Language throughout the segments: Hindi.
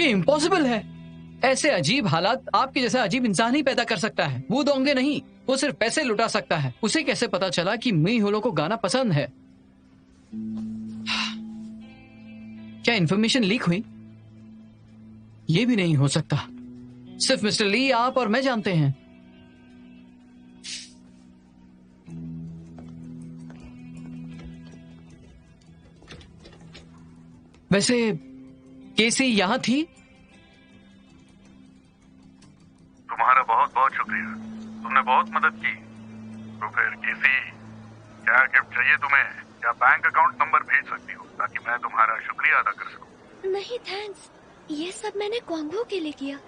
ये इम्पॉसिबल है। ऐसे अजीब हालात आपके जैसा अजीब इंसान ही पैदा कर सकता है, वो दोंगे नहीं। वो सिर्फ पैसे लुटा सकता है। उसे कैसे पता चला कि मी होलो को गाना पसंद है? क्या इन्फॉर्मेशन लीक हुई? ये भी नहीं हो सकता। सिर्फ मिस्टर ली, आप और मैं जानते हैं। वैसे केसी यहां थी? तुम्हारा बहुत बहुत शुक्रिया, तुमने बहुत मदद की। तो फिर केसी, क्या गिफ्ट चाहिए तुम्हें, या बैंक अकाउंट नंबर भेज सकती हो ताकि मैं तुम्हारा शुक्रिया अदा कर सकूं? नहीं थैंक्स, ये सब मैंने क्वांगो के लिए किया।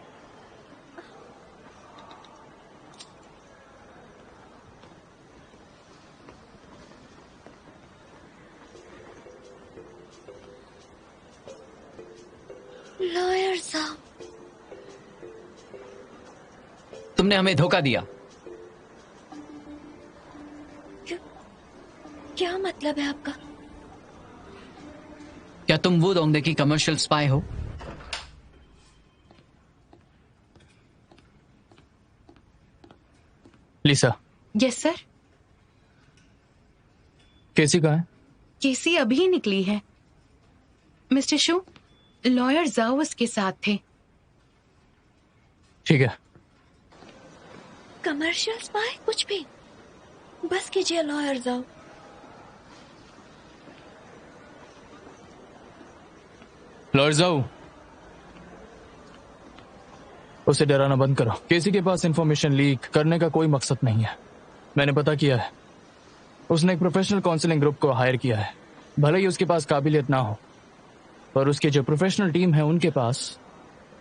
लॉयर साहब, तुमने हमें धोखा दिया। क्या मतलब है आपका? क्या तुम वो दोंगे की कमर्शियल स्पाई हो? लिसा। Yes sir. केसी कहाँ है? केसी अभी ही निकली है। मिस्टर शू, लॉयर जाओ उसके साथ थे। ठीक है। कमर्शियल स्पाई कुछ भी, बस कीजिए लॉयर जाओ। लॉयर जाओ, उसे डराना बंद करो। केसी के पास इंफॉर्मेशन लीक करने का कोई मकसद नहीं है। मैंने पता किया है, उसने एक प्रोफेशनल काउंसलिंग ग्रुप को हायर किया है। भले ही उसके पास काबिलियत ना हो, पर उसकी जो प्रोफेशनल टीम है उनके पास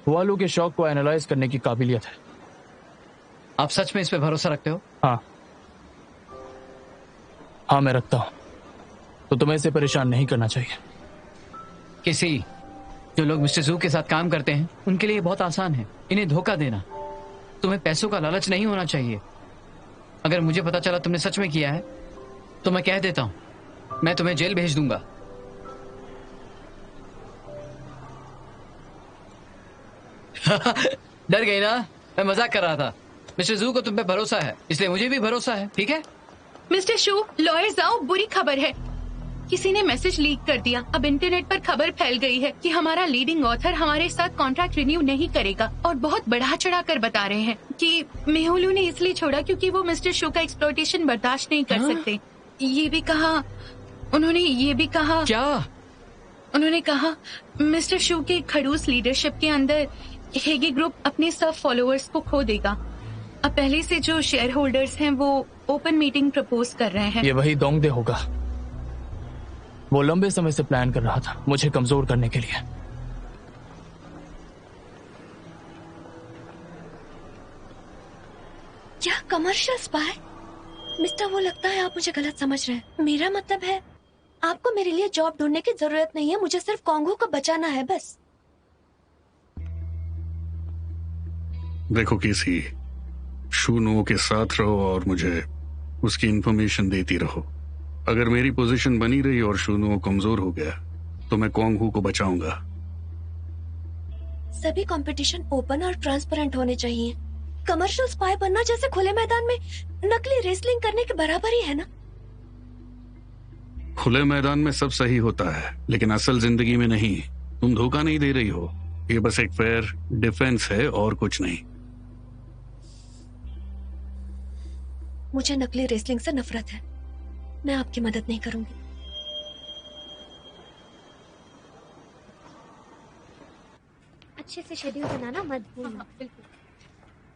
वालू के शौक को एनालाइज करने की काबिलियत है। आप सच में इस पे भरोसा रखते हो? हाँ मैं रखता हूं। तो तुम्हें इसे परेशान नहीं करना चाहिए। किसी जो लोग मिस्टर जू के साथ काम करते हैं उनके लिए बहुत आसान है इन्हें धोखा देना। तुम्हें पैसों का लालच नहीं होना चाहिए। अगर मुझे पता चला तुमने सच में किया है तो मैं कह देता हूं, मैं तुम्हें जेल भेज दूंगा। डर गई ना? मैं मजाक कर रहा था। मिस्टर जू को तुम पे भरोसा है, इसलिए मुझे भी भरोसा है। ठीक है मिस्टर शू, लॉयर जाओ, बुरी खबर है। किसी ने मैसेज लीक कर दिया। अब इंटरनेट पर खबर फैल गई है कि हमारा लीडिंग ऑथर हमारे साथ कॉन्ट्रैक्ट रिन्यू नहीं करेगा, और बहुत बढ़ा चढ़ा कर बता रहे हैं कि मेहुलू ने इसलिए छोड़ा क्योंकि वो मिस्टर शू का एक्सप्लॉइटेशन बर्दाश्त नहीं कर सकते। ये भी कहा उन्होंने क्या? उन्होंने कहा मिस्टर शू के खड़ूस लीडरशिप के अंदर हेगी ग्रुप अपने सब फॉलोअर्स को खो देगा। अब पहले से जो शेयर होल्डर्स हैं वो ओपन मीटिंग प्रपोज कर रहे हैं। ये वही दोंगदे होगा। वो लंबे समय से प्लान कर रहा था मुझे कमजोर करने के लिए। क्या कमर्शियल स्पाई? मिस्टर, वो लगता है आप मुझे गलत समझ रहे हैं। मेरा मतलब है आपको मेरे लिए जॉब ढूंढने की जरूरत नहीं है, मुझे सिर्फ कॉन्गो को बचाना है बस। देखो केसी, शूनो के साथ रहो और मुझे उसकी इंफॉर्मेशन देती रहो। अगर मेरी पोजीशन बनी रही और शूनो कमजोर हो गया तो मैं कॉन्गो को बचाऊंगा। सभी कंपटीशन ओपन और ट्रांसपेरेंट होने चाहिए। कमर्शियल स्पाई बनना जैसे खुले मैदान में नकली रेसलिंग करने के बराबर ही है ना? खुले मैदान में सब सही होता है, लेकिन असल जिंदगी में नहीं। तुम धोखा नहीं दे रही हो, ये बस एक फेयर डिफेंस है और कुछ नहीं। मुझे नकली रेसलिंग से नफरत है। मैं आपकी मदद नहीं करूंगी। अच्छे से शेड्यूल बनाना मत भूलना। बिल्कुल।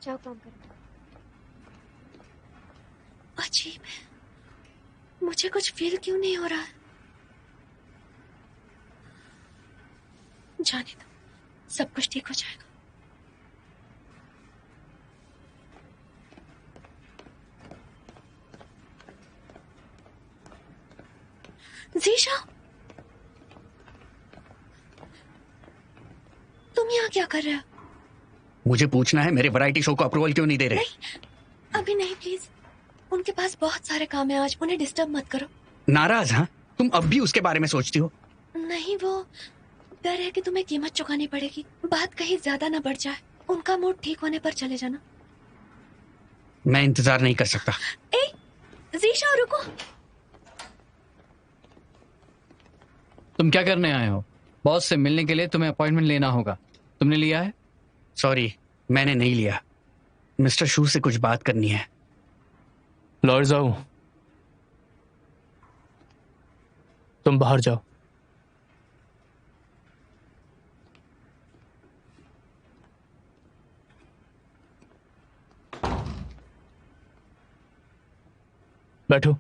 जाओ काम करो। अजीब है, मुझे कुछ फील क्यों नहीं हो रहा है। जाने दो, सब कुछ ठीक हो जाएगा। जीशा, तुम यहाँ क्या कर रहे हो? मुझे पूछना है मेरे वैरायटी शो को अप्रूवल क्यों नहीं दे रहे? नहीं, अभी नहीं प्लीज। उनके पास बहुत सारे काम है आज, उन्हें डिस्टर्ब मत करो। नाराज? हाँ, तुम अब भी उसके बारे में सोचती हो? नहीं, वो डर है कि तुम्हें कीमत चुकानी पड़ेगी। बात कहीं ज्यादा ना बढ़ जाए। उनका मूड ठीक होने पर चले जाना। मैं इंतजार नहीं कर सकता। ए, जीशा रुको। तुम क्या करने आए हो? बॉस से मिलने के लिए तुम्हें अपॉइंटमेंट लेना होगा। तुमने लिया है? सॉरी, मैंने नहीं लिया। मिस्टर शू से कुछ बात करनी है। लॉयर जाओ, तुम बाहर जाओ। बैठो।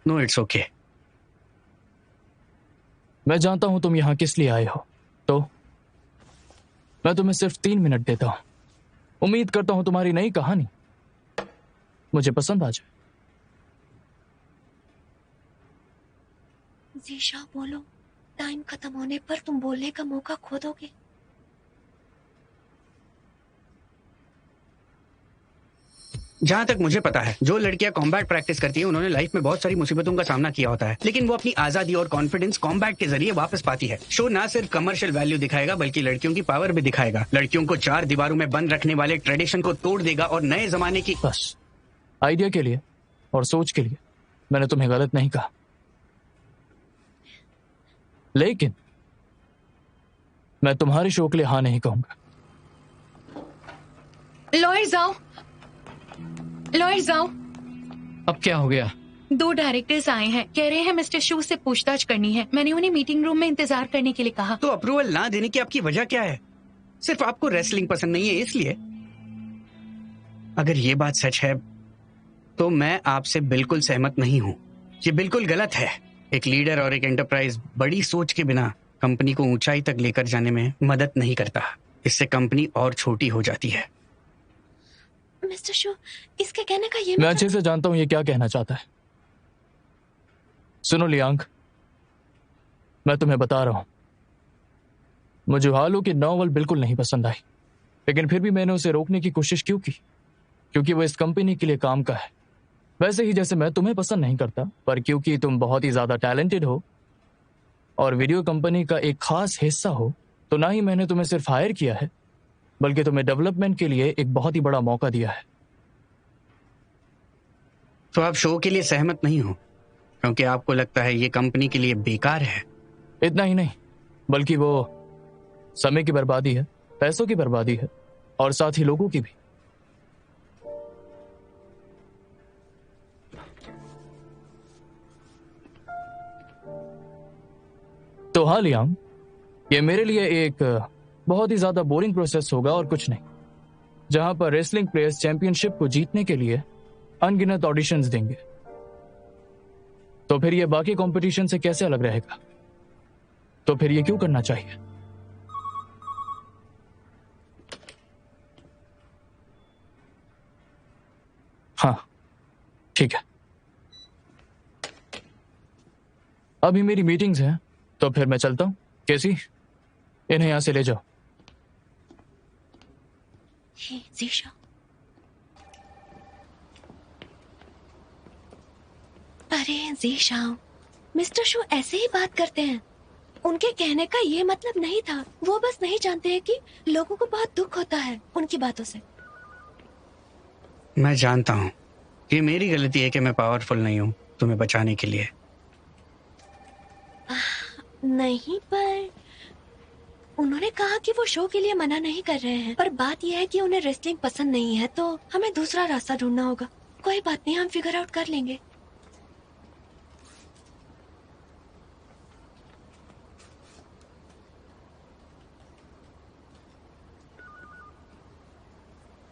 No, it's okay. मैं जानता हूं तुम यहां किस लिए आए हो, तो मैं तुम्हें सिर्फ 3 मिनट देता हूं। उम्मीद करता हूं तुम्हारी नई कहानी मुझे पसंद आ जाए। जीशा बोलो, टाइम खत्म होने पर तुम बोलने का मौका खो दोगे। जहां तक मुझे पता है, जो लड़कियां कॉम्बैट प्रैक्टिस करती हैं उन्होंने लाइफ में बहुत सारी मुसीबतों का सामना किया होता है, लेकिन वो अपनी आजादी और कॉन्फिडेंस कॉम्बैट के जरिए वापस पाती है। शो ना सिर्फ कमर्शियल वैल्यू दिखाएगा बल्कि लड़कियों की पावर भी दिखाएगा। लड़कियों को 4 दीवारों में बंद रखने वाले ट्रेडिशन को तोड़ देगा और नए जमाने की। बस आइडिया के लिए और सोच के लिए मैंने तुम्हें गलत नहीं कहा, लेकिन मैं तुम्हारे शो के लिए हाँ नहीं कहूंगा। लॉयर जाओ, लॉयर जाओ। अब क्या हो गया? 2 डायरेक्टर्स आए हैं, कह रहे हैं मिस्टर शू से पूछताछ करनी है। मैंने उन्हें मीटिंग रूम में इंतजार करने के लिए कहा। तो अप्रूवल ना देने की आपकी वजह क्या है? सिर्फ आपको रेसलिंग पसंद नहीं है इसलिए? अगर ये बात सच है तो मैं आपसे बिल्कुल सहमत नहीं हूँ। ये बिल्कुल गलत है। एक लीडर और एक एंटरप्राइज बड़ी सोच के बिना कंपनी को ऊंचाई तक लेकर जाने में मदद नहीं करता। इससे कंपनी और छोटी हो जाती है। मिस्टर शू, इसके कहने का ये मैं अच्छे से जानता हूं ये क्या कहना चाहता है। सुनो लियांग, मैं तुम्हें बता रहा हूं, मुझे हालू की नॉवल बिल्कुल नहीं पसंद आई, लेकिन फिर भी मैंने उसे रोकने की कोशिश क्यों की? क्योंकि वो इस कंपनी के लिए काम का है। वैसे ही जैसे मैं तुम्हें पसंद नहीं करता, पर क्योंकि तुम बहुत ही ज्यादा टैलेंटेड हो और वीडियो कंपनी का एक खास हिस्सा हो, तो ना ही मैंने तुम्हें सिर्फ हायर किया है बल्कि तुम्हें डेवलपमेंट के लिए एक बहुत ही बड़ा मौका दिया है। तो आप शो के लिए सहमत नहीं हो क्योंकि आपको लगता है ये कंपनी के लिए बेकार है? इतना ही नहीं, बल्कि वो समय की बर्बादी है, पैसों की बर्बादी है और साथ ही लोगों की भी। तो हाँ लियांग, ये मेरे लिए एक बहुत ही ज्यादा बोरिंग प्रोसेस होगा और कुछ नहीं, जहां पर रेसलिंग प्लेयर्स चैंपियनशिप को जीतने के लिए अनगिनत ऑडिशंस देंगे। तो फिर ये बाकी कंपटीशन से कैसे अलग रहेगा? तो फिर ये क्यों करना चाहिए? हाँ ठीक है, अभी मेरी मीटिंग्स हैं, तो फिर मैं चलता हूं। कैसी, इन्हें यहां से ले जाओ। हे जीशा, अरे जीशा, मिस्टर शू ऐसे ही बात करते हैं। उनके कहने का ये मतलब नहीं था। वो बस नहीं जानते हैं कि लोगों को बहुत दुख होता है उनकी बातों से। मैं जानता हूँ ये मेरी गलती है कि मैं पावरफुल नहीं हूँ तुम्हें बचाने के लिए। नहीं, पर उन्होंने कहा कि वो शो के लिए मना नहीं कर रहे हैं, पर बात यह है कि उन्हें रेसलिंग पसंद नहीं है, तो हमें दूसरा रास्ता ढूंढना होगा। कोई बात नहीं, हम फिगर आउट कर लेंगे।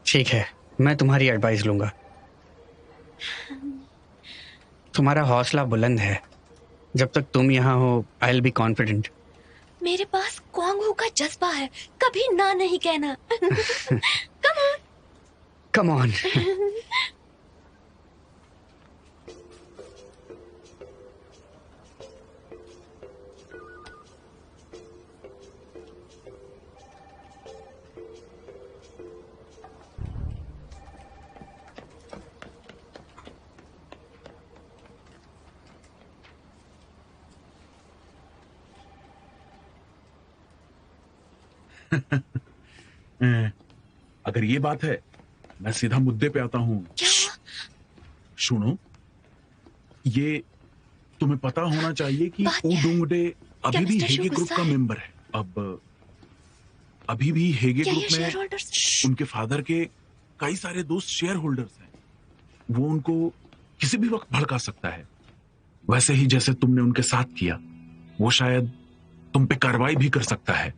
ठीक है, मैं तुम्हारी एडवाइस लूंगा। तुम्हारा हौसला बुलंद है। जब तक तुम यहाँ हो, आई विल बी कॉन्फिडेंट। मेरे पास क्वांग हू का जज्बा है, कभी ना नहीं कहना। Come on, come on. अगर ये बात है, मैं सीधा मुद्दे पे आता हूँ। क्या हुआ? सुनो, ये तुम्हें पता होना चाहिए कि बात क्या है? ओडोंगडे अभी भी मिस्टर शू हेगे ग्रुप गुस्सा का है? मेंबर है। अब अभी भी हेगे क्या ये ग्रुप शेयर में होल्डर्स? उनके फादर के कई सारे दोस्त शेयर होल्डर्स हैं। वो उनको किसी भी वक्त भड़का सकता है, वैसे ही जैसे तुमने उनके साथ किया। वो शायद तुम पे कार्रवाई भी कर सकता है।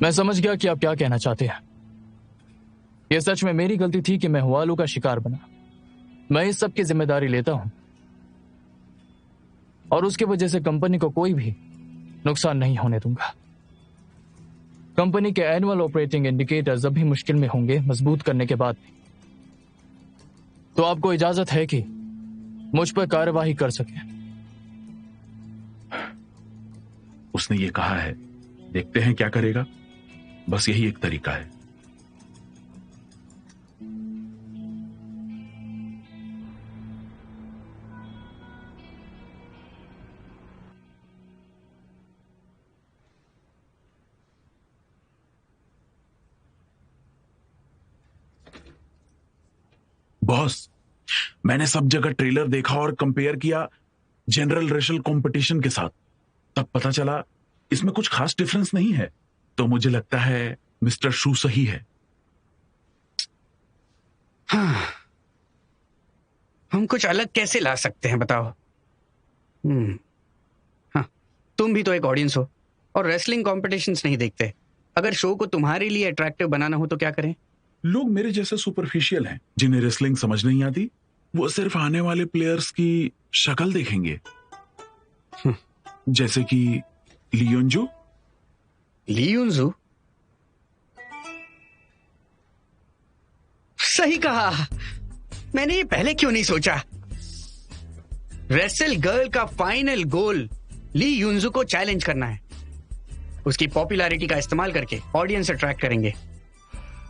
मैं समझ गया कि आप क्या कहना चाहते हैं। यह सच में मेरी गलती थी कि मैं हुआलू का शिकार बना। मैं इस सब की जिम्मेदारी लेता हूं और उसकी वजह से कंपनी को कोई भी नुकसान नहीं होने दूंगा। कंपनी के एनुअल ऑपरेटिंग इंडिकेटर्स अभी मुश्किल में होंगे मजबूत करने के बाद भी। तो आपको इजाजत है कि मुझ पर कार्यवाही कर सके। उसने ये कहा है, देखते हैं क्या करेगा। बस यही एक तरीका है। बॉस, मैंने सब जगह ट्रेलर देखा और कंपेयर किया जनरल रेशल कंपटीशन के साथ। तब पता चला इसमें कुछ खास डिफरेंस नहीं है। तो मुझे लगता है मिस्टर शू सही है। हाँ, हम कुछ अलग कैसे ला सकते हैं बताओ? हाँ, तुम भी तो एक ऑडियंस हो और रेसलिंग कॉम्पिटिशन्स नहीं देखते। अगर शो को तुम्हारे लिए अट्रैक्टिव बनाना हो तो क्या करें? लोग मेरे जैसे सुपरफिशियल हैं जिन्हें रेसलिंग समझ नहीं आती। वो सिर्फ आने वाले प्लेयर्स की शक्ल देखेंगे, जैसे कि लियोंजो। लियुनजू? सही कहा। मैंने ये पहले क्यों नहीं सोचा? रेसल गर्ल का फाइनल गोल ली युनजू को चैलेंज करना है। उसकी पॉपुलैरिटी का इस्तेमाल करके ऑडियंस अट्रैक्ट करेंगे।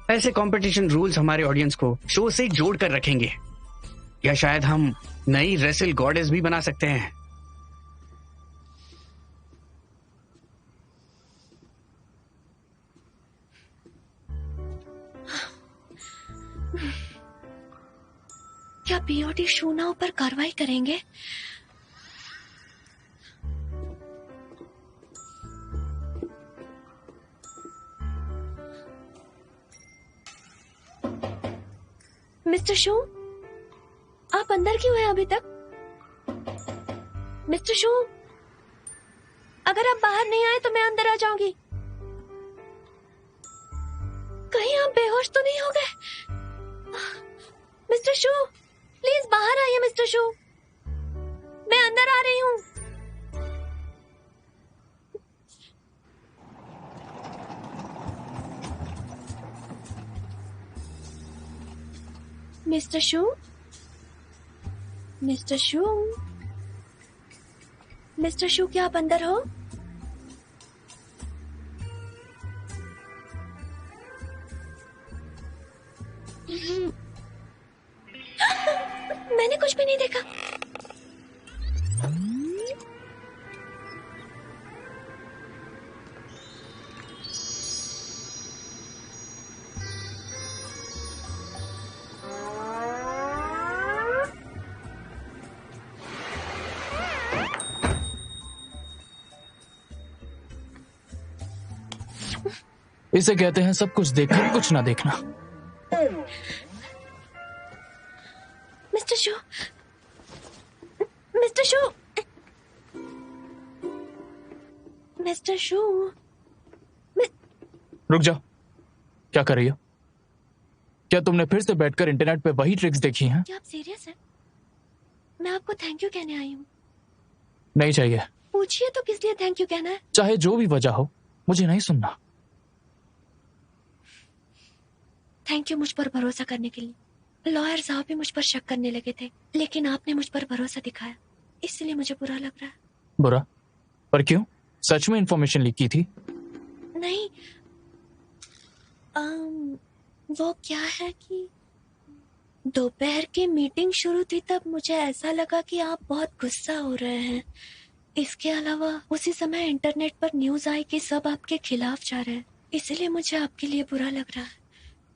ऐसे कंपटीशन रूल्स हमारे ऑडियंस को शो से जोड़ कर रखेंगे। या शायद हम नई रेसल गॉडेस भी बना सकते हैं। क्या बीओडी शूनाओं पर कार्रवाई करेंगे? मिस्टर शू, आप अंदर क्यों हैं अभी तक? मिस्टर शू, अगर आप बाहर नहीं आए तो मैं अंदर आ जाऊंगी। कहीं आप बेहोश तो नहीं हो गए? मिस्टर शू, प्लीज बाहर आइए। मिस्टर शू, मैं अंदर आ रही हूँ। मिस्टर शू, मिस्टर शू, मिस्टर शू, क्या आप अंदर हो? मैंने कुछ भी नहीं देखा। इसे कहते हैं सब कुछ देखकर कुछ ना देखना। मिस्टर शू, मिस्टर शू, मिस्टर शू, रुक जाओ, क्या कर रही हो? क्या तुमने फिर से बैठकर इंटरनेट पे वही ट्रिक्स देखी हैं? क्या आप सीरियस हैं? मैं आपको थैंक यू कहने आई हूँ। नहीं चाहिए। पूछिए तो किस लिए थैंक यू कहना है? चाहे जो भी वजह हो, मुझे नहीं सुनना। थैंक यू मुझ पर भरोसा करने के लिए। लॉयर साहब भी मुझ पर शक करने लगे थे, लेकिन आपने मुझ पर भरोसा दिखाया, इसलिए मुझे बुरा लग रहा है। बुरा? पर क्यों? सच में इंफॉर्मेशन लीक की थी? नहीं, वो क्या है कि दोपहर की मीटिंग शुरू थी तब मुझे ऐसा लगा कि आप बहुत गुस्सा हो रहे हैं। इसके अलावा उसी समय इंटरनेट पर न्यूज आई कि सब आपके खिलाफ जा रहे हैं, इसलिए मुझे आपके लिए बुरा लग रहा है।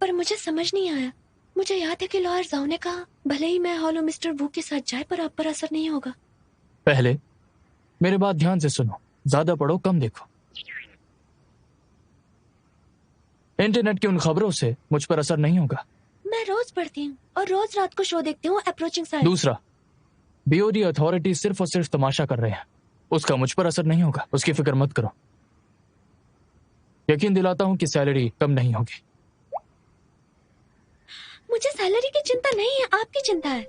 पर मुझे समझ नहीं आया। मुझे याद है कि लॉयर जाओ ने कहा भले ही मैं हॉलो मिस्टर वू के साथ जाए पर आप पर असर नहीं होगा। पहले मेरे बात ध्यान से सुनो, ज्यादा पढ़ो कम देखो। इंटरनेट की उन खबरों से मुझ पर असर नहीं होगा। मैं रोज पढ़ती हूँ और रोज रात को शो देखती हूँ अप्रोचिंग साइड। दूसरा, बीओडी अथॉरिटी सिर्फ और सिर्फ तमाशा कर रहे हैं, उसका मुझ पर असर नहीं होगा, उसकी फिक्र मत करो। यकीन दिलाता हूं कि सैलरी कम नहीं होगी। मुझे सैलरी की चिंता नहीं है, आपकी चिंता है।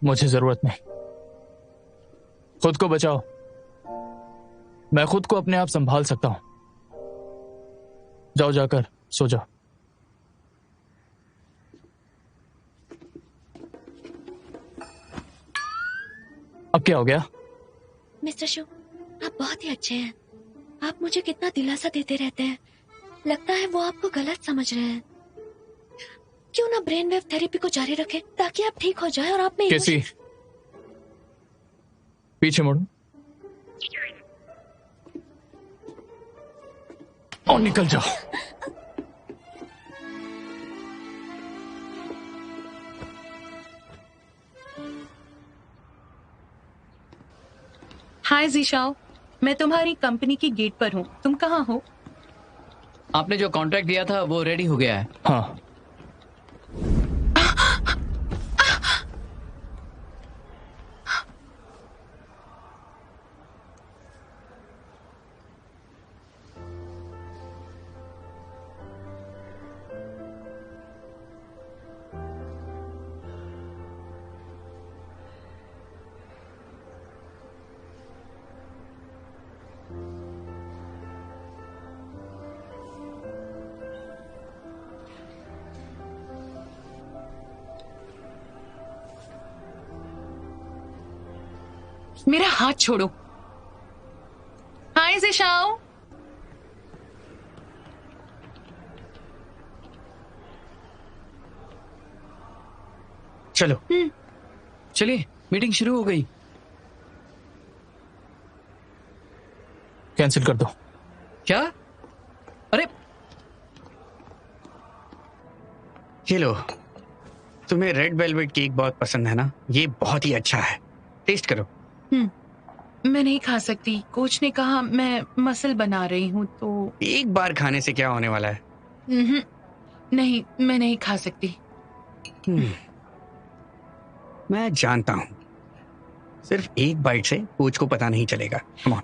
मुझे जरूरत नहीं। खुद को बचाओ, मैं खुद को अपने आप संभाल सकता हूं। जाओ जाकर सो जाओ। अब क्या हो गया? मिस्टर शू, आप बहुत ही अच्छे हैं। आप मुझे कितना दिलासा देते रहते हैं। लगता है वो आपको गलत समझ रहे हैं। क्यों ना ब्रेन वेव थेरेपी को जारी रखें ताकि आप ठीक हो जाए और आप में कैसी? पीछे मुड़ो और निकल जाओ। हाय जीशाओ, मैं तुम्हारी कंपनी की गेट पर हूँ। तुम कहाँ हो? आपने जो कॉन्ट्रैक्ट दिया था वो रेडी हो गया है। हाँ, मेरा हाथ छोड़ो। हाय जीशाओ। चलो चलिए, मीटिंग शुरू हो गई। कैंसिल कर दो। क्या? अरे ये लो, तुम्हें रेड वेलवेट केक बहुत पसंद है ना? ये बहुत ही अच्छा है, टेस्ट करो। मैं नहीं खा सकती। कोच ने कहा मैं मसल बना रही हूँ तो। एक बार खाने से क्या होने वाला है? नहीं, मैं नहीं खा सकती। मैं जानता हूँ, सिर्फ एक बाइट से कोच को पता नहीं चलेगा। Come on.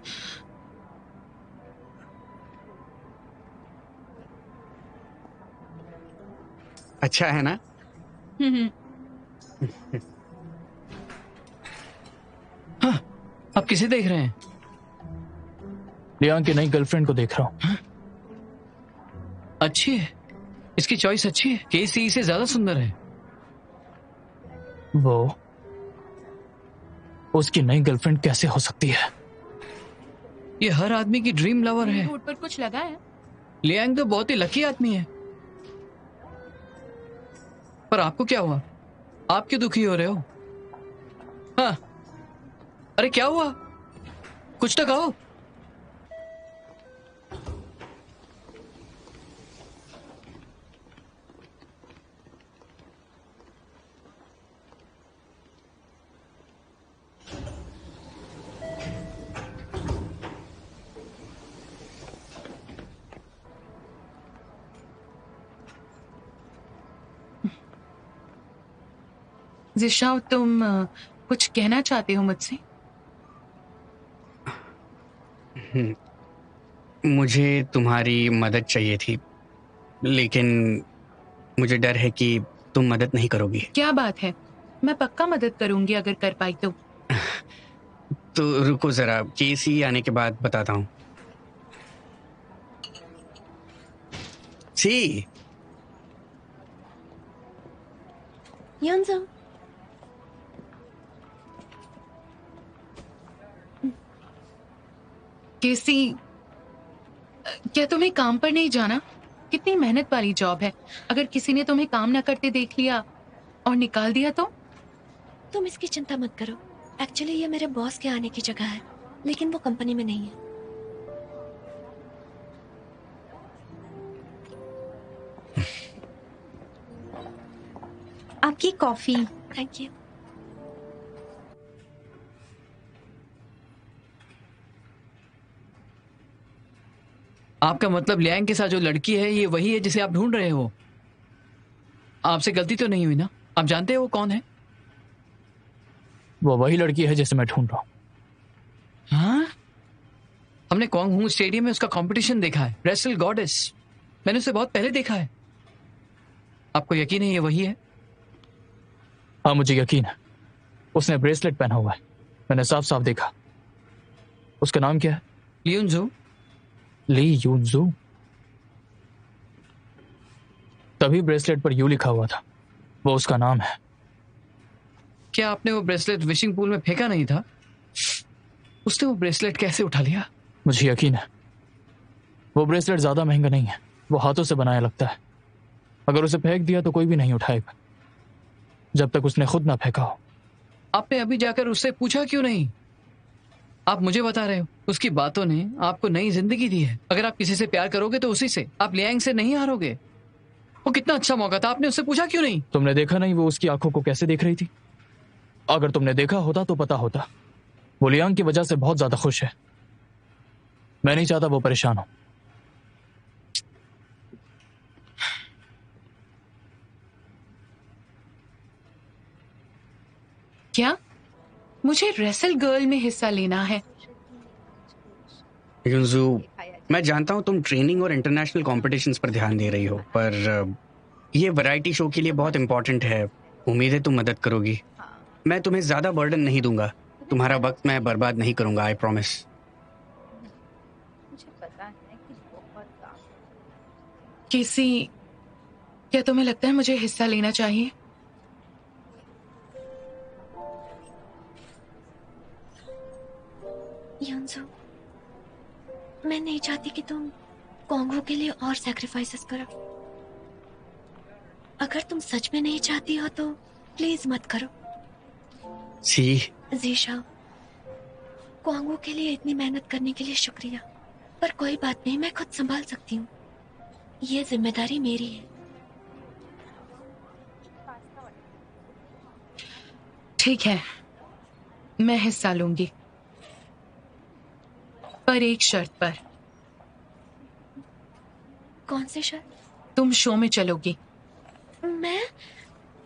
अच्छा है ना? हाँ, आप किसे देख रहे हैं? लियांग की नई गर्लफ्रेंड को देख रहा हूं। अच्छी है, इसकी चॉइस अच्छी है। केसी से ज्यादा सुंदर है। वो उसकी नई गर्लफ्रेंड कैसे हो सकती है? ये हर आदमी की ड्रीम लवर है। होठ पर कुछ लगा है? लियांग तो बहुत ही लकी आदमी है। पर आपको क्या हुआ? आप क्यों दुखी हो रहे हो? हाँ, अरे क्या हुआ? कुछ तो कहो। जिशाओ, तुम कुछ कहना चाहते हो मुझसे? मुझे तुम्हारी मदद चाहिए थी, लेकिन मुझे डर है कि तुम मदद नहीं करोगी। क्या बात है, मैं पक्का मदद करूंगी अगर कर पाई तो। तो रुको जरा, केसी आने के बाद बताता हूँ। सी योंजो, केसी, क्या तुम्हें काम पर नहीं जाना? कितनी मेहनत वाली जॉब है। अगर किसी ने तुम्हें काम ना करते देख लिया और निकाल दिया तो? तुम इसकी चिंता मत करो। एक्चुअली ये मेरे बॉस के आने की जगह है, लेकिन वो कंपनी में नहीं है। आपकी कॉफी। Thank you. आपका मतलब लियांग के साथ जो लड़की है ये वही है जिसे आप ढूंढ रहे हो? आपसे गलती तो नहीं हुई ना? आप जानते हो वो कौन है? वो वही लड़की है जिसे मैं ढूंढ रहा हूँ। हाँ, हमने क्वांगहू स्टेडियम में उसका कंपटीशन देखा है, रेसल गॉडेस। मैंने उसे बहुत पहले देखा है। आपको यकीन है ये वही है? हाँ, मुझे यकीन है। उसने ब्रेसलेट पहना हुआ है, मैंने साफ साफ देखा। उसका नाम क्या है? लियुनजू। ली यूनजू। तभी ब्रेसलेट पर यू लिखा हुआ था, वो उसका नाम है। क्या आपने वो ब्रेसलेट विशिंग पूल में फेंका नहीं था? उसने वो ब्रेसलेट कैसे उठा लिया? मुझे यकीन है वो ब्रेसलेट ज्यादा महंगा नहीं है, वो हाथों से बनाया लगता है। अगर उसे फेंक दिया तो कोई भी नहीं उठाएगा जब तक उसने खुद ना फेंका हो। आपने अभी जाकर उससे पूछा क्यों नहीं? आप मुझे बता रहे हो उसकी बातों ने आपको नई जिंदगी दी है। अगर आप किसी से प्यार करोगे तो उसी से। आप लियांग से नहीं हारोगे। वो कितना अच्छा मौका था, आपने उससे पूछा क्यों नहीं? तुमने देखा नहीं वो उसकी आंखों को कैसे देख रही थी? अगर तुमने देखा होता तो पता होता। वो लियांग की वजह से बहुत ज्यादा खुश है। मैं नहीं चाहता वो परेशान हो। क्या मुझे रेसल गर्ल में हिस्सा लेना है? युनजू, मैं जानता हूँ तुम ट्रेनिंग और इंटरनेशनल कॉम्पिटिशन्स पर ध्यान दे रही हो, पर ये वैरायटी शो के लिए बहुत इंपॉर्टेंट है। उम्मीद है तुम मदद करोगी। मैं तुम्हें ज्यादा बर्डन नहीं दूंगा। तुम्हारा वक्त मैं बर्बाद नहीं करूंगा, आई प्रॉमिस। किसी, क्या तुम्हें लगता है मुझे हिस्सा लेना चाहिए? युनजू, मैं नहीं चाहती कि तुम क्वांगहू के लिए और सैक्रिफाइसेस करो। अगर तुम सच में नहीं चाहती हो तो प्लीज मत करो। जीशा, क्वांगहू के लिए इतनी मेहनत करने के लिए शुक्रिया, पर कोई बात नहीं, मैं खुद संभाल सकती हूँ। ये जिम्मेदारी मेरी है। ठीक है, मैं हिस्सा लूंगी, पर एक शर्त पर। कौन सी शर्त? तुम शो में चलोगी।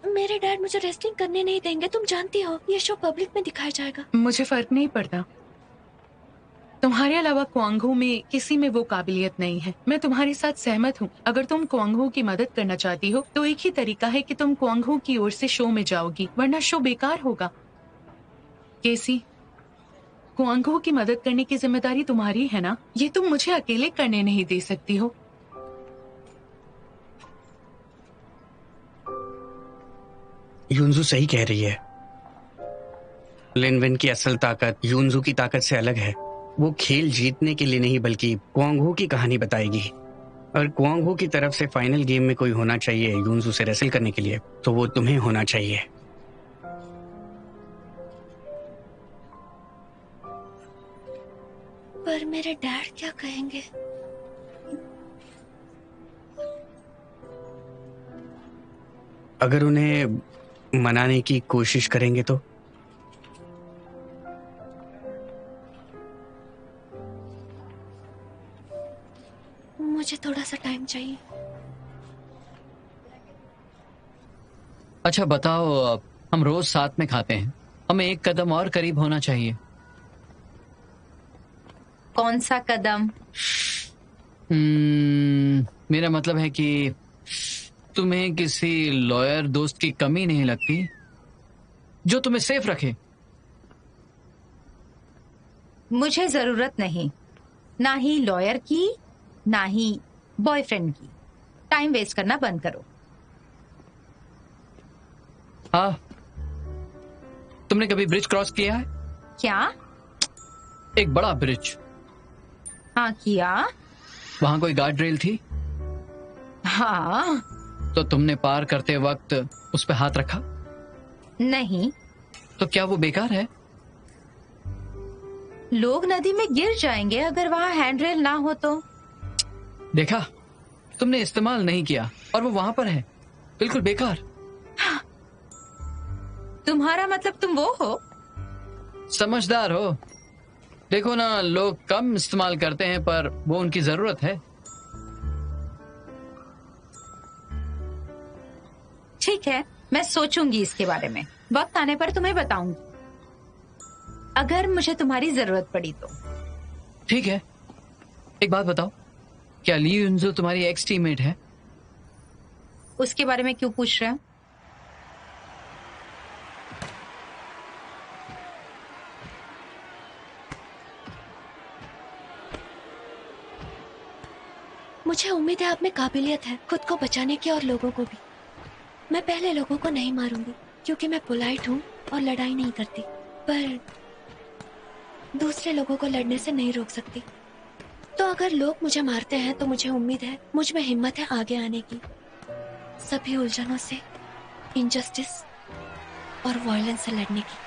मेरे डैड मुझे रेसलिंग करने नहीं देंगे, तुम जानती हो। ये शो पब्लिक में दिखाया जाएगा। मुझे फर्क नहीं पड़ता। तुम्हारे अलावा क्वांगहू में किसी में वो काबिलियत नहीं है। मैं तुम्हारे साथ सहमत हूँ। अगर तुम क्वांगहू की मदद करना चाहती हो तो एक ही तरीका है कि तुम क्वांगहू की ओर से शो में जाओगी, वरना शो बेकार होगा। केसी, क्वांगहू की मदद करने की जिम्मेदारी तुम्हारी है ना? ये तुम मुझे अकेले करने नहीं दे सकती हो। युनजू सही कह रही है। लिनविन की असल ताकत युनजू की ताकत से अलग है। वो खेल जीतने के लिए नहीं बल्कि क्वांगहू की कहानी बताएगी। और क्वांगहू की तरफ से फाइनल गेम में कोई होना चाहिए युनजू से रेसल करने के लिए, तो वो तुम्हें होना चाहिए। पर मेरे डैड क्या कहेंगे? अगर उन्हें मनाने की कोशिश करेंगे तो? मुझे थोड़ा सा टाइम चाहिए। अच्छा बताओ, हम रोज साथ में खाते हैं, हमें एक कदम और करीब होना चाहिए। कौन सा कदम? मेरा मतलब है कि तुम्हें किसी लॉयर दोस्त की कमी नहीं लगती जो तुम्हें सेफ रखे? मुझे जरूरत नहीं, ना ही लॉयर की ना ही बॉयफ्रेंड की। टाइम वेस्ट करना बंद करो। हाँ, तुमने कभी ब्रिज क्रॉस किया है? क्या? एक बड़ा ब्रिज। हाँ किया। वहां कोई गार्ड रेल थी? हाँ। तो तुमने पार करते वक्त उस पे हाथ रखा? नहीं। तो क्या वो बेकार है? लोग नदी में गिर जाएंगे अगर वहाँ हैंडरेल ना हो तो। देखा, तुमने इस्तेमाल नहीं किया और वो वहां पर है, बिल्कुल बेकार। तुम्हारा मतलब तुम वो हो? समझदार हो। देखो ना, लोग कम इस्तेमाल करते हैं पर वो उनकी जरूरत है। ठीक है, मैं सोचूंगी इसके बारे में। वक्त आने पर तुम्हें बताऊंगी अगर मुझे तुम्हारी जरूरत पड़ी तो। ठीक है, एक बात बताओ, क्या ली युनजो तुम्हारी एक्स टीममेट है? उसके बारे में क्यों पूछ रहे हो? मुझे उम्मीद है आप में काबिलियत है खुद को बचाने की और लोगों को भी। मैं पहले लोगों को नहीं मारूंगी क्योंकि मैं पोलाइट हूँ और लड़ाई नहीं करती, पर दूसरे लोगों को लड़ने से नहीं रोक सकती। तो अगर लोग मुझे मारते हैं तो मुझे उम्मीद है, मुझ में हिम्मत है आगे आने की, सभी उलझनों से, इनजस्टिस और वायलेंस से लड़ने की।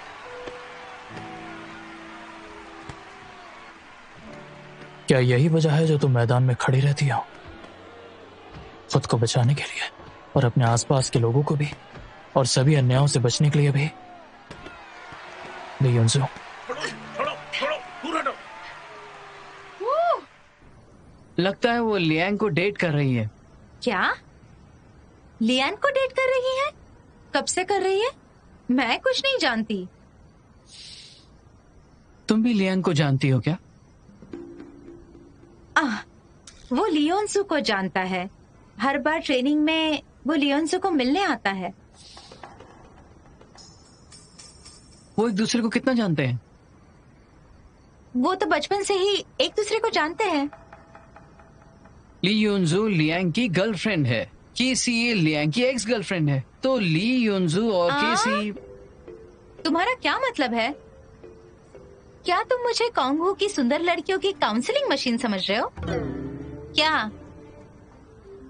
क्या यही वजह है जो तुम मैदान में खड़ी रहती हो, खुद को बचाने के लिए और अपने आसपास के लोगों को भी, और सभी अन्यायों से बचने के लिए भी? ली युनजो, लगता है वो लियांग को डेट कर रही है। क्या? लियान को डेट कर रही है? कब से कर रही है? मैं कुछ नहीं जानती। तुम भी लियांग को जानती हो क्या? वो लियोनसु को जानता है। हर बार ट्रेनिंग में वो लियोनसु को मिलने आता है। वो एक दूसरे को कितना जानते हैं? वो तो बचपन से ही एक दूसरे को जानते हैं। ली युनजू लियांग की गर्लफ्रेंड है, केसी लियांग की एक्स गर्लफ्रेंड है, तो ली युनजू और केसी। तुम्हारा क्या मतलब है? क्या तुम मुझे कांगो की सुंदर लड़कियों की काउंसलिंग मशीन समझ रहे हो?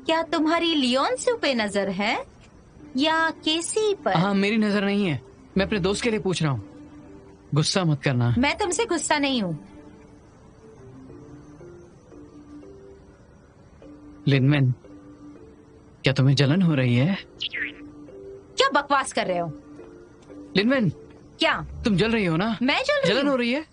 क्या तुम्हारी लियोनसु पे नजर है या केसी पर? हाँ, मेरी नजर नहीं है, मैं अपने दोस्त के लिए पूछ रहा हूँ, गुस्सा मत करना। मैं तुमसे गुस्सा नहीं हूँ। लिनमेन, क्या तुम्हें जलन हो रही है? क्या बकवास कर रहे हो? लिनमेन, क्या तुम जल रही हो ना? मैं जलन हो रही है?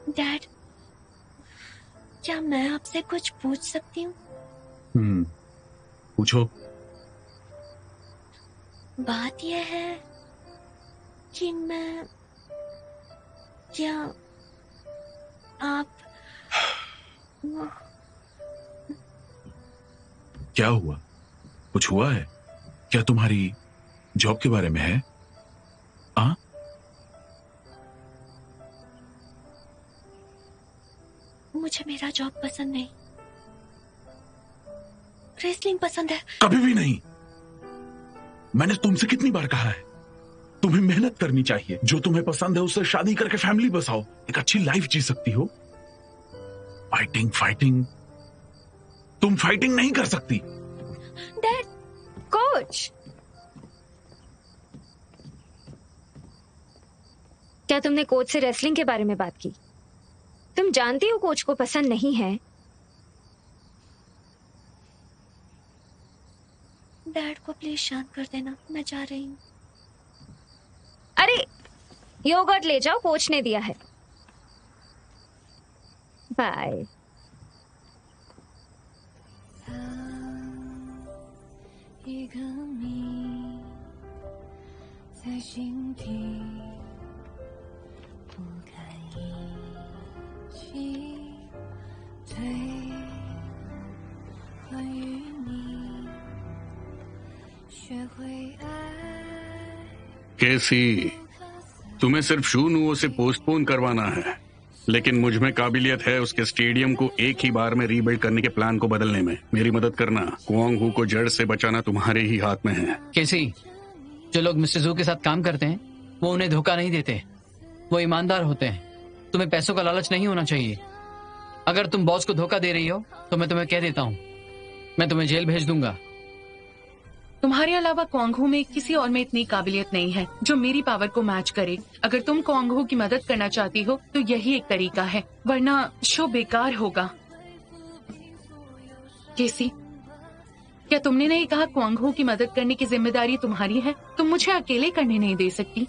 डैड, क्या मैं आपसे कुछ पूछ सकती हूँ? पूछो। बात यह है कि क्या आप क्या हुआ? कुछ हुआ है क्या? तुम्हारी जॉब के बारे में है? मुझे मेरा जॉब पसंद नहीं, रेसलिंग पसंद है। कभी भी नहीं। मैंने तुमसे कितनी बार कहा है, तुम्हें मेहनत करनी चाहिए। जो तुम्हें पसंद है उससे शादी करके फैमिली बसाओ, एक अच्छी लाइफ जी सकती हो। फाइटिंग तुम फाइटिंग नहीं कर सकती। डैड, कोच, क्या तुमने कोच से रेसलिंग के बारे में बात की? तुम जानती हो कोच को पसंद नहीं है। डैड को प्लीज शांत कर देना, मैं जा रही हूँ। अरे, योगर्ट ले जाओ, कोच ने दिया है। बाय। कैसी, तुम्हें सिर्फ शूनुओं से पोस्टपोन करवाना है, लेकिन मुझ में काबिलियत है उसके स्टेडियम को एक ही बार में रीबिल्ड करने के प्लान को बदलने में। मेरी मदद करना। क्वांग हू को जड़ से बचाना तुम्हारे ही हाथ में है। केसी, जो लोग मिस्टर जू के साथ काम करते हैं वो उन्हें धोखा नहीं देते, वो ईमानदार होते हैं। तुम्हें पैसों का लालच नहीं होना चाहिए। अगर तुम बॉस को धोखा दे रही हो तो मैं तुम्हें कह देता हूँ, मैं तुम्हें जेल भेज दूंगा। तुम्हारे अलावा क्वांगहू में किसी और में इतनी काबिलियत नहीं है जो मेरी पावर को मैच करे। अगर तुम क्वांगहू की मदद करना चाहती हो तो यही एक तरीका है, वरना शो बेकार होगा। केसी, क्या तुमने नहीं कहा क्वांगहू की मदद करने की जिम्मेदारी तुम्हारी है? तुम मुझे अकेले करने नहीं दे सकती।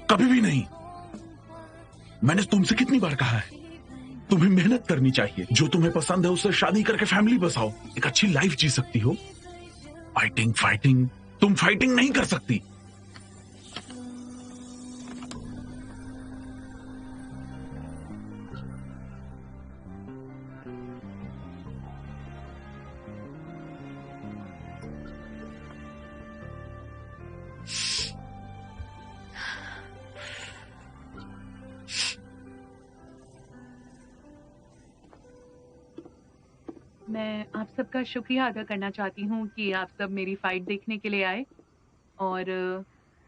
कभी भी नहीं। मैंने तुमसे कितनी बार कहा है, तुम्हें मेहनत करनी चाहिए। जो तुम्हें पसंद है उससे शादी करके फैमिली बसाओ, एक अच्छी लाइफ जी सकती हो। फाइटिंग, तुम फाइटिंग नहीं कर सकती। मैं आप सबका शुक्रिया अदा करना चाहती हूँ कि आप सब मेरी फाइट देखने के लिए आए, और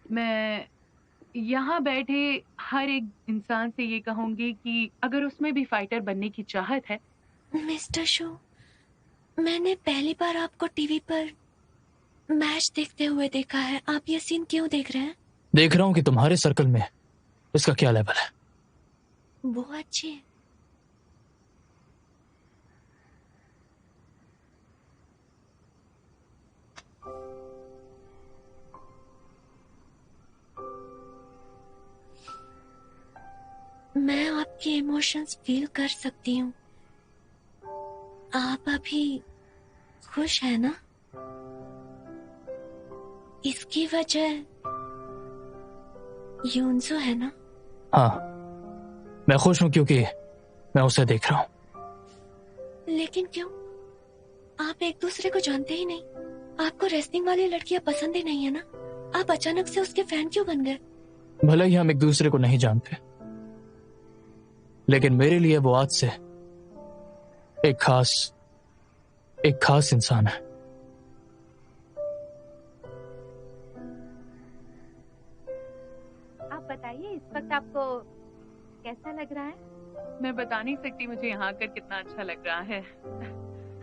मैं यहाँ बैठे हर एक इंसान से ये कहूँगी कि अगर उसमें भी फाइटर बनने की चाहत है। मिस्टर शो, मैंने पहली बार आपको टीवी पर मैच देखते हुए देखा है। आप ये सीन क्यों देख रहे हैं? देख रहा हूँ कि तुम्हारे सर्कल में इसका क्या लेवल है। वो अच्छी है। मैं आपके इमोशंस फील कर सकती हूँ। आप अभी खुश है ना? इसकी वजह यूनसो है ना? हाँ, मैं खुश हूँ क्योंकि मैं उसे देख रहा हूँ। लेकिन क्यों? आप एक दूसरे को जानते ही नहीं। आपको रेसलिंग वाली लड़कियां पसंद ही नहीं है ना? आप अचानक से उसके फैन क्यों बन गए? भले ही हम एक दूसरे को नहीं जानते, लेकिन मेरे लिए वो आज से एक खास इंसान है। आप बताइए, इस वक्त आपको कैसा लग रहा है? मैं बता नहीं सकती मुझे यहाँ आकर कितना अच्छा लग रहा है।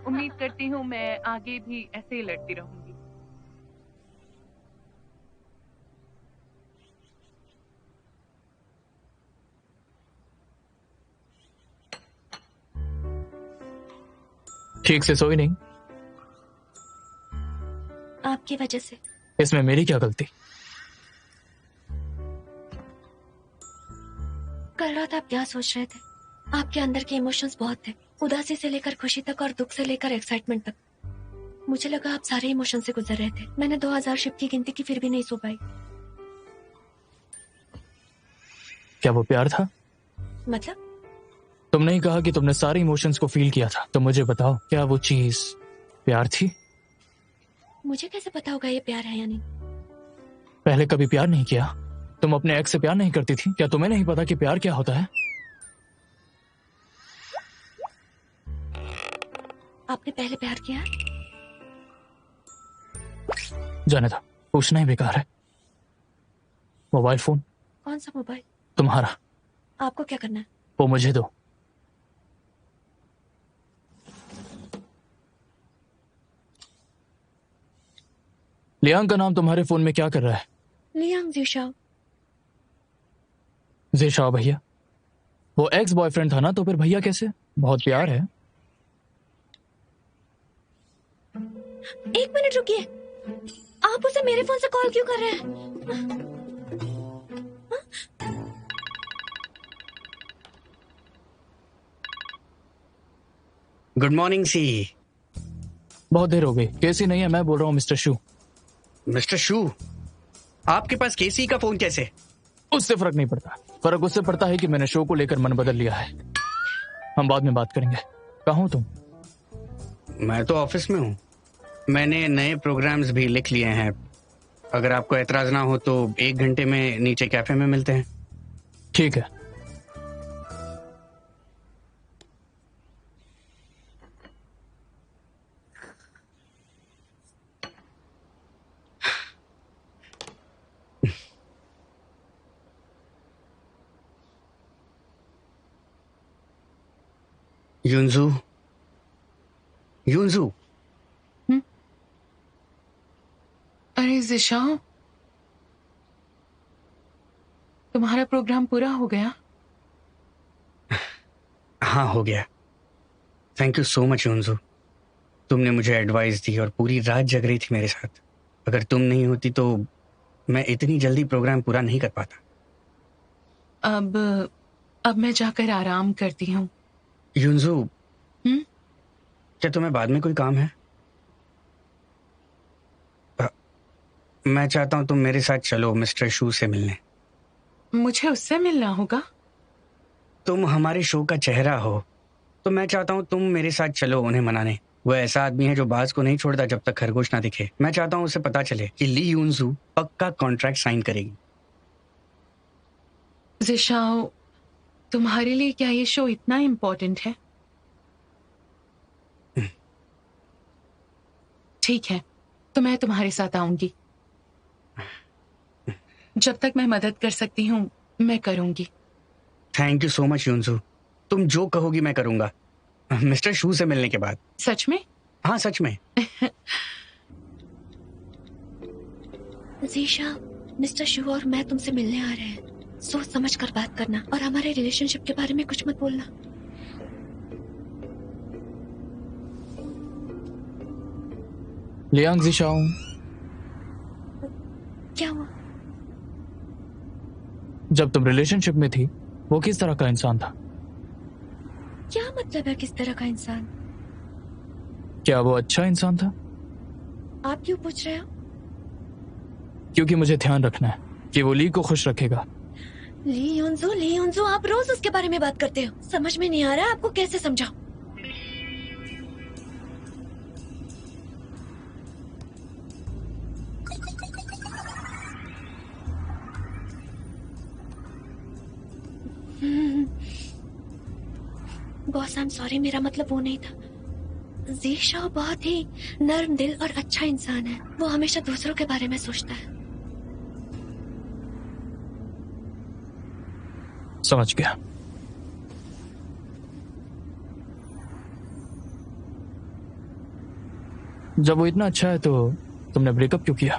उम्मीद करती हूँ मैं आगे भी ऐसे ही लड़ती रहूंगी। ठीक से सोई नहीं? आपकी वजह से। इसमें मेरी क्या गलती? कल रात आप क्या सोच रहे थे? आपके अंदर के इमोशंस बहुत थे, उदासी से लेकर खुशी तक और दुख से लेकर एक्साइटमेंट तक। मुझे लगा आप सारे इमोशन से गुजर रहे थे। मैंने 2000 शिप की गिनती की, फिर भी नहीं सो पाई। क्या वो प्यार था? मतलब? तुमने ही कहा कि तुमने सारे इमोशंस को फील किया था, तो मुझे बताओ, क्या वो चीज प्यार थी? मुझे कैसे पता होगा ये प्यार है या नहीं? पहले कभी प्यार नहीं किया? तुम अपने एक्स से प्यार नहीं करती थी? क्या तुम्हें नहीं पता कि प्यार क्या होता है? आपने पहले प्यार किया? जाने दो, पूछना ही बेकार है। Mobile phone? कौन सा मोबाइल? तुम्हारा। आपको क्या करना है? वो मुझे दो। लियांग का नाम तुम्हारे फोन में क्या कर रहा है? लियांग ज़िशाओ। ज़िशाओ भैया? वो एक्स बॉयफ्रेंड था ना, तो फिर भैया कैसे? बहुत प्यार है। एक मिनट रुकिए, आप उसे मेरे फोन से कॉल क्यों कर रहे हैं? गुड मॉर्निंग सी। बहुत देर हो गई। केसी नहीं है, मैं बोल रहा हूँ मिस्टर शू। मिस्टर शू? आपके पास केसी का फोन कैसे? उससे फर्क नहीं पड़ता। फर्क उससे पड़ता है कि मैंने शो को लेकर मन बदल लिया है। हम बाद में बात करेंगे। कहाँ हो तुम? मैं तो ऑफिस में हूँ। मैंने नए प्रोग्राम्स भी लिख लिए हैं। अगर आपको एतराज ना हो तो 1 घंटे में नीचे कैफे में मिलते हैं। ठीक है। युनजू, युनजू, अरे जिशाओ, तुम्हारा प्रोग्राम पूरा हो गया? हाँ हो गया। थैंक यू सो मच युनजू, तुमने मुझे एडवाइस दी और पूरी रात जग रही थी मेरे साथ। अगर तुम नहीं होती तो मैं इतनी जल्दी प्रोग्राम पूरा नहीं कर पाता। अब मैं जाकर आराम करती हूँ। युनजू, क्या तुम्हें बाद में कोई काम है? मैं चाहता हूँ तुम मेरे साथ चलो मिस्टर शू से मिलने। मुझे उससे मिलना होगा? तुम हमारे शो का चेहरा हो, तो मैं चाहता हूँ तुम मेरे साथ चलो उन्हें मनाने। वो ऐसा आदमी है जो बाज को नहीं छोड़ता जब तक खरगोश ना दिखे। मैं चाहता हूँ उसे पता चले कि ली यूनजू पक्का कॉन्ट्रैक्ट साइन करेगी। जिशाओ, तुम्हारे लिए क्या ये शो इतना इम्पोर्टेंट है? ठीक है, तो मैं तुम्हारे साथ आऊंगी। जब तक मैं मदद कर सकती हूँ मैं करूंगी। थैंक यू सो मच युनजू, तुम जो कहोगी मैं करूंगा, मिस्टर शू से मिलने के बाद। सच में? हाँ सच में। जीशा, मिस्टर शू और मैं तुमसे मिलने आ रहे हैं। सोच समझ कर बात करना और हमारे रिलेशनशिप के बारे में कुछ मत बोलना। लियांग जिशाओ, क्या हुआ? जब तुम रिलेशनशिप में थी वो किस तरह का इंसान था? क्या मतलब है किस तरह का इंसान? क्या वो अच्छा इंसान था? आप क्यों पूछ रहे हो? क्योंकि मुझे ध्यान रखना है कि वो ली को खुश रखेगा। ली युनजू, आप रोज उसके बारे में बात करते हो। समझ में नहीं आ रहा आपको कैसे समझाऊं। बॉस, आई एम सॉरी, मेरा मतलब वो नहीं था। जीशा बहुत ही नर्म दिल और अच्छा इंसान है। वो हमेशा दूसरों के बारे में सोचता है। समझ गया। जब वो इतना अच्छा है तो तुमने ब्रेकअप क्यों किया?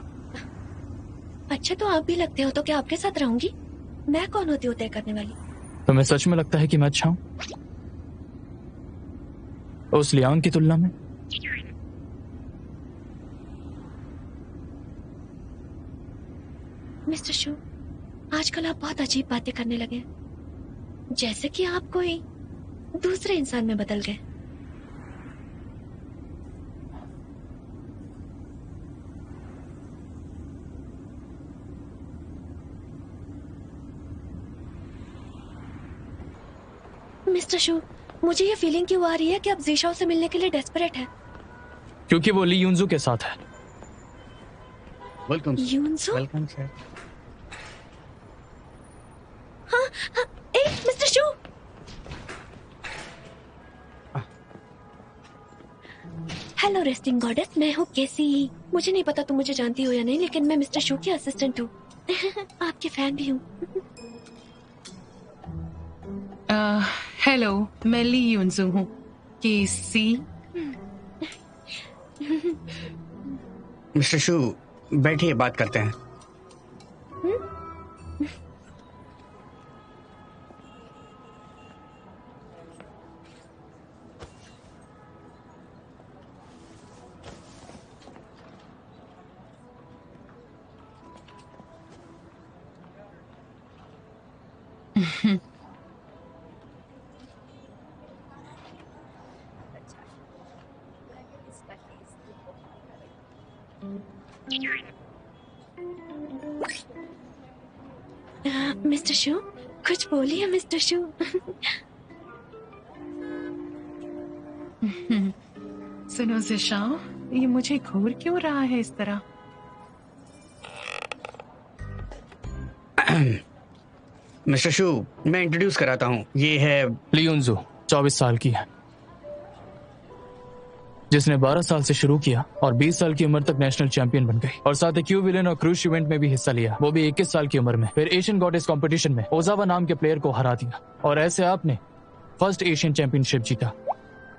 अच्छा तो आप भी लगते हो, तो क्या आपके साथ रहूंगी? मैं कौन होती हूँ तय करने वाली? तुम्हें सच में लगता है कि मैं अच्छा हूं उस लियांग की तुलना में? मिस्टर शू, आजकल आप बहुत अजीब बातें करने लगे, जैसे कि आप कोई दूसरे इंसान में बदल गए। मिस्टर शू, मुझे ये फीलिंग क्यों आ रही है कि आप जीशाओ से मिलने के लिए डेस्परेट है? क्योंकि वो ली यूनजू के साथ है। वेलकम। यूनजू? Welcome sir. हाँ, mister Shu. Hello resting goddess, मैं हूँ केसी। मुझे नहीं पता तुम मुझे जानती हो या नहीं, लेकिन मैं मिस्टर शू की असिस्टेंट हूँ। आपके फैन भी हूँ। हेलो, मैं ली यूनजू हूँ। केसी। मिस्टर शू बैठिए, बात करते हैं। मिस्टर शू, कुछ बोलिए मिस्टर शू। सुनो जिशाओ, ये मुझे घूर क्यों रहा है इस तरह? मिस्टर शू, मैं इंट्रोड्यूस कराता हूँ, ये है ली यूनजू, 24 साल की है। जिसने 12 साल से शुरू किया और 20 साल की उम्र तक नेशनल चैंपियन बन गई, और साथ ही क्यू विलेन और क्रूज इवेंट में भी हिस्सा लिया, वो भी 21 साल की उम्र में। फिर एशियन गॉडेस कंपटीशन में ओजावा नाम के प्लेयर को हरा दिया, और ऐसे आपने फर्स्ट एशियन चैंपियनशिप जीता।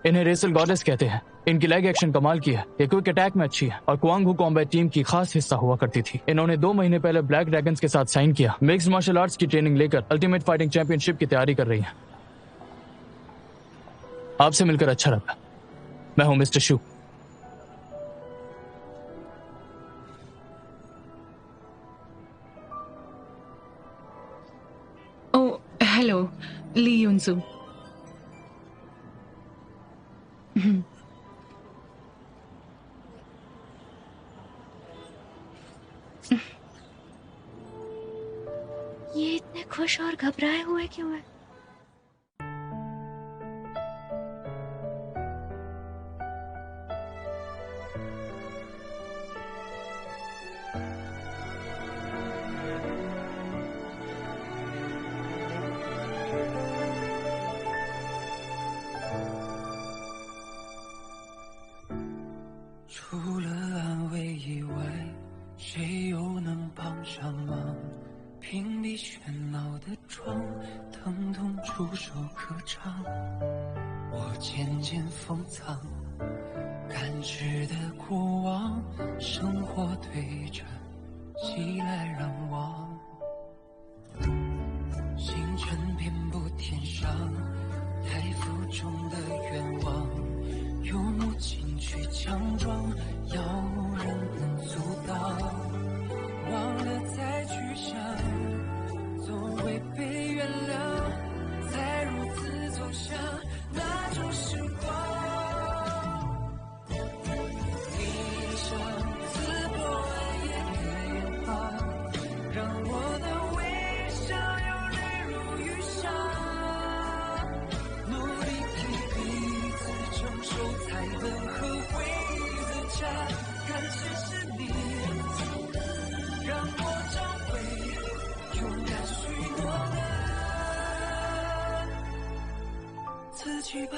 इन्हें रेसल गॉडेस कहते हैं। इनकी लेग एक्शन कमाल की है, ये क्विक अटैक में अच्छी है और क्वांग हू कॉम्बैट टीम की खास हिस्सा हुआ करती थी। इन्होंने 2 महीने पहले ब्लैक ड्रैगन्स के साथ साइन किया। मिक्स्ड मार्शल आर्ट्स की ट्रेनिंग लेकर अल्टीमेट फाइटिंग चैंपियनशिप की तैयारी कर रही है। आपसे मिलकर अच्छा लगा। मैं हूं मिस्टर शू। ओ हेलो, ली युनसू। ये इतने खुश और घबराए हुए क्यों है?除了安慰以外，谁又能帮上忙？屏蔽喧闹的窗，疼痛触手可长。我渐渐封藏，感知的过往，生活对着袭来让望。星辰遍布天上，太浮中的愿望。有目镜去强装，要人能阻挡，忘了再去想，总会被原谅，才如此走向那种时光。你像刺破暗夜的烟花，让我的微笑有泪如雨下，努力给彼此承受才能和回忆的家，感谢是你让我找回勇敢许诺的自己吧。